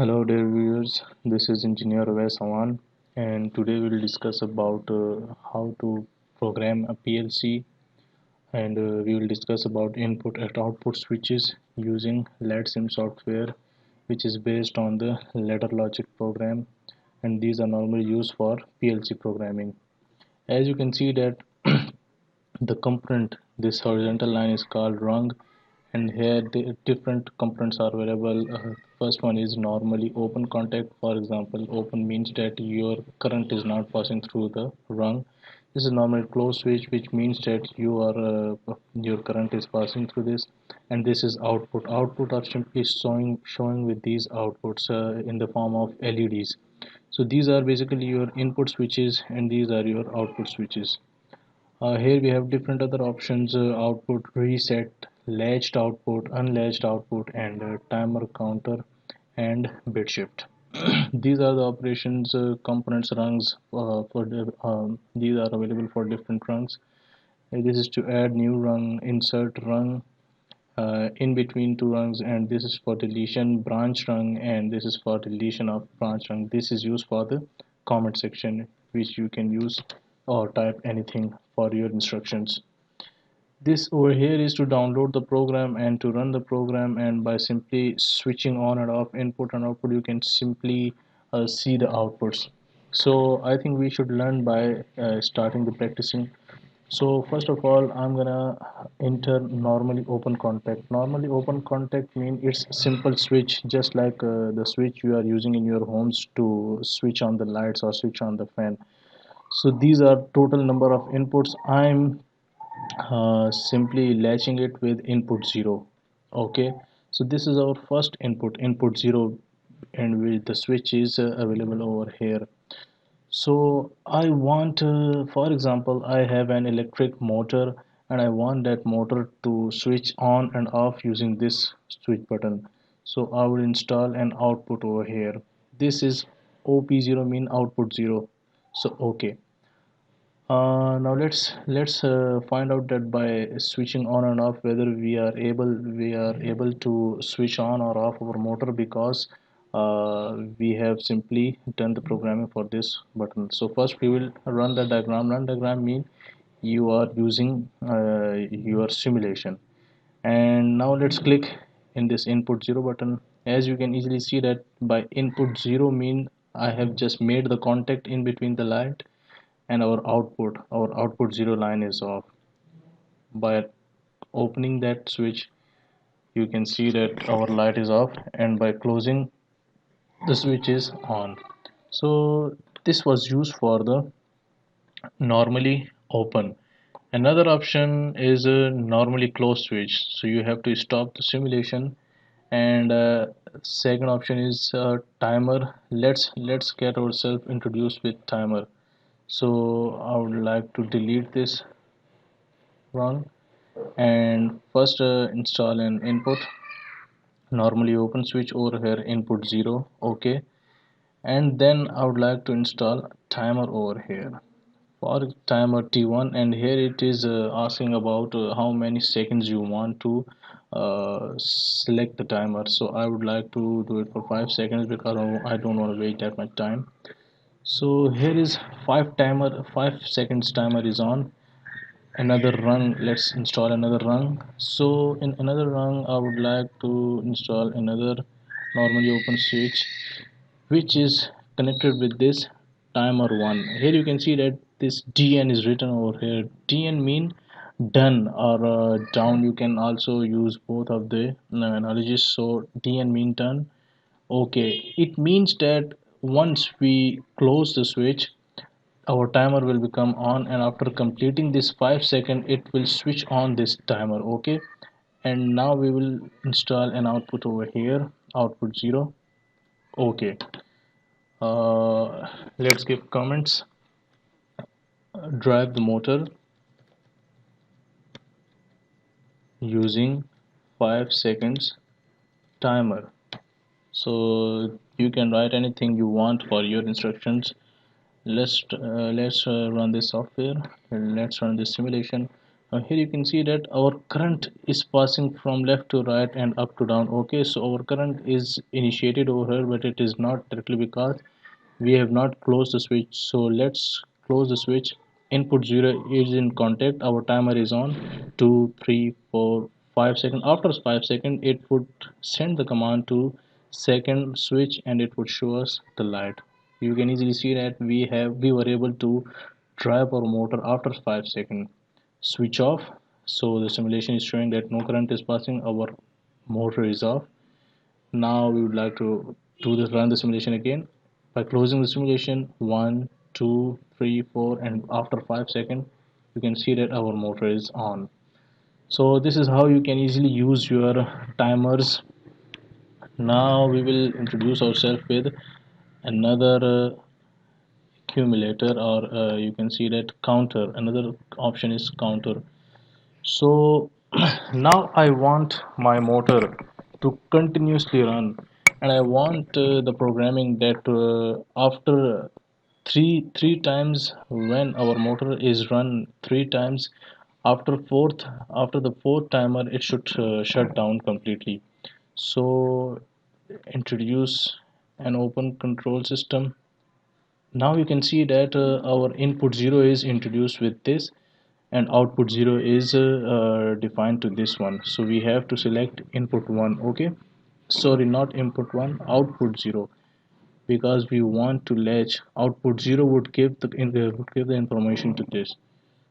Hello dear viewers, this is Engineer Awais Awan and today we will discuss about how to program a PLC and we will discuss about input and output switches using LADSIM software which is based on the ladder logic program, and these are normally used for PLC programming. As you can see that the component, this horizontal line is called rung, and here the different components are available. First one is normally open contact. For example, open means that your current is not passing through the rung. This is normally closed switch, which means that your current is passing through this. And this is output. Output are simply showing with these outputs in the form of LEDs. So these are basically your input switches and these are your output switches. Here we have different other options: output reset, latched output, unlatched output, and timer counter and bit shift. These are the operations components rungs these are available for different rungs. This is to add new rung, insert rung in between two rungs, and this is for deletion branch rung, and this is for deletion of branch rung. This is used for the comment section, which you can use or type anything for your instructions. This over here is to download the program and to run the program, and by simply switching on and off input and output you can simply see the outputs. So I think we should learn by starting the practicing. So first of all, I'm gonna enter normally open contact. Normally open contact means it's simple switch, just like the switch you are using in your homes to switch on the lights or switch on the fan. So these are total number of inputs. I'm simply latching it with input 0. Okay, so this is our first input 0, and with the switch is available over here. So I want for example, I have an electric motor and I want that motor to switch on and off using this switch button. So I will install an output over here. This is OP0 mean output 0. So okay, now let's find out that by switching on and off whether we are able to switch on or off our motor, because we have simply done the programming for this button. So first we will run the diagram. Run diagram mean you are using your simulation. And now let's click in this input 0 button. As you can easily see that by input 0 mean I have just made the contact in between the light and our output 0 line is off. By opening that switch you can see that our light is off, and by closing the switch is on. So this was used for the normally open. Another option is a normally closed switch, so you have to stop the simulation. And second option is timer. Let's get ourselves introduced with timer. So I would like to delete this one, and first install an input normally open switch over here, input 0. Okay, and then I would like to install timer over here for timer T1, and here it is asking about how many seconds you want to select the timer. So I would like to do it for 5 seconds because I don't want to wait that much time. So here is 5 seconds timer is on. Another rung, let's install another rung. So in another rung I would like to install another normally open switch which is connected with this timer 1. Here you can see that this DN is written over here. DN mean done or down. You can also use both of the analogies. So DN mean done. Okay, it means that once we close the switch our timer will become on, and after completing this 5 second it will switch on this timer. Okay, and now we will install an output over here, output 0. Okay, let's give comments. Drive the motor using 5 seconds timer. So you can write anything you want for your instructions. Let's run this software and let's run this simulation. Here you can see that our current is passing from left to right and up to down. Okay, so our current is initiated over here, but it is not directly because we have not closed the switch. So let's close the switch. Input 0 is in contact. Our timer is on. 2 3 4 5 seconds. After 5 seconds it would send the command to second switch and it would show us the light. You can easily see that we were able to drive our motor after 5 seconds. Switch off. So the simulation is showing that no current is passing. Our motor is off. Now we would like to do this, run the simulation again by closing the simulation. 1 2 3 4, and after 5 seconds you can see that our motor is on. So this is how you can easily use your timers. Now we will introduce ourselves with another accumulator, or you can see that counter. Another option is counter. So now I want my motor to continuously run, and I want the programming that after three times, when our motor is run three times, after the fourth timer it should shut down completely. So introduce an open control system. Now you can see that our input 0 is introduced with this, and output 0 is defined to this one. So we have to select input 1. Okay, sorry, not input 1, output 0, because we want to latch. Output 0 would give the information to this.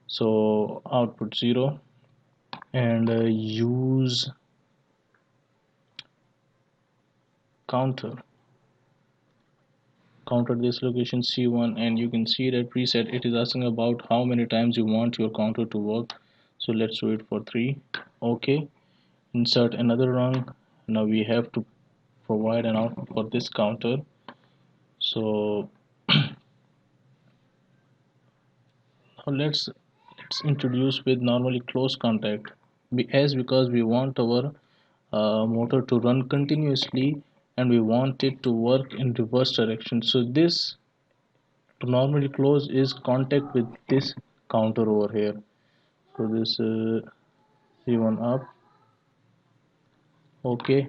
So output 0, and use counter. Counter this location C1, and you can see that preset it is asking about how many times you want your counter to work. So let's do it for 3. Okay, insert another rung. Now we have to provide an output for this counter. So now let's introduce with normally close contact, because we want our motor to run continuously and we want it to work in reverse direction. So this to normally close is contact with this counter over here. So this C1 up. Okay,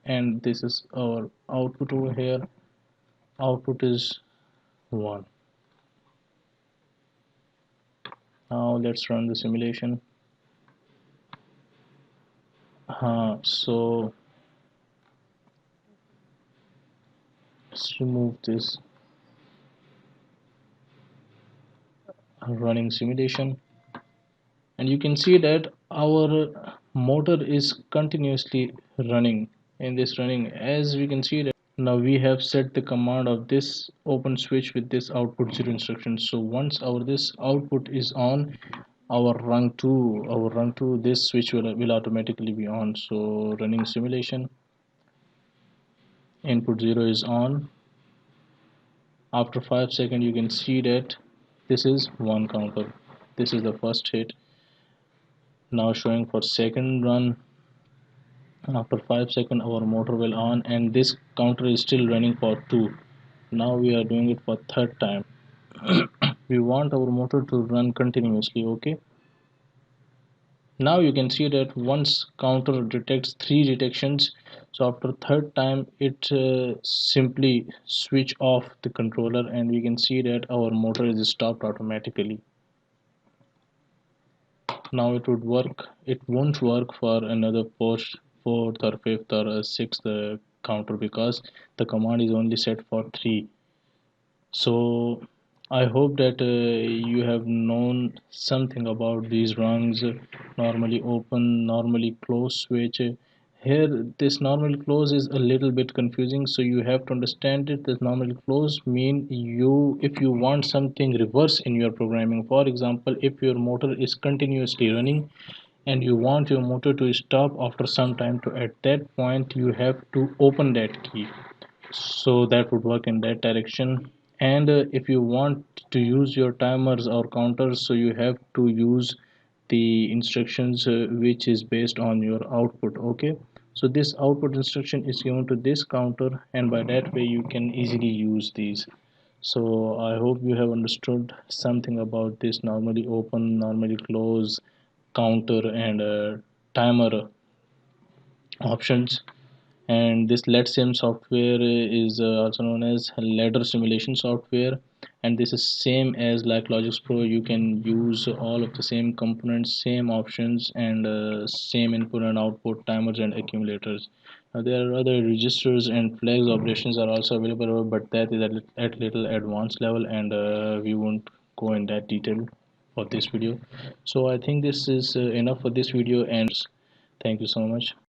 and this is our output over here. Output is 1. Now let's run the simulation. So let's remove this running simulation, and you can see that our motor is continuously running. In this running, as we can see that now we have set the command of this open switch with this output 0 instruction. So once our this output is on, our run 2 this switch will automatically be on. So running simulation, input 0 is on. After 5 seconds you can see that this is one counter. This is the first hit. Now showing for second run. After 5 seconds our motor will on, and this counter is still running for 2. Now we are doing it for third time. We want our motor to run continuously. Okay, now you can see that once counter detects 3 detections, so after third time it simply switch off the controller, and we can see that our motor is stopped automatically. Now it would work. It won't work for another fourth or fifth or sixth counter, because the command is only set for 3. So I hope that you have known something about these rungs. Normally open, normally close switch. Here this normally close is a little bit confusing, so you have to understand it. This normally close mean if you want something reverse in your programming. For example, if your motor is continuously running and you want your motor to stop after some time, to at that point you have to open that key. So that would work in that direction. And if you want to use your timers or counters, so you have to use the instructions which is based on your output. Okay, so this output instruction is given to this counter, and by that way you can easily use these. So I hope you have understood something about this normally open, normally close, counter and timer options. And this LEDSIM software is also known as ladder simulation software, and this is same as like Logix Pro. You can use all of the same components, same options, and same input and output timers and accumulators. Now, there are other registers and flags operations are also available, but that is at little advanced level, and we won't go in that detail for this video. So I think this is enough for this video, and thank you so much.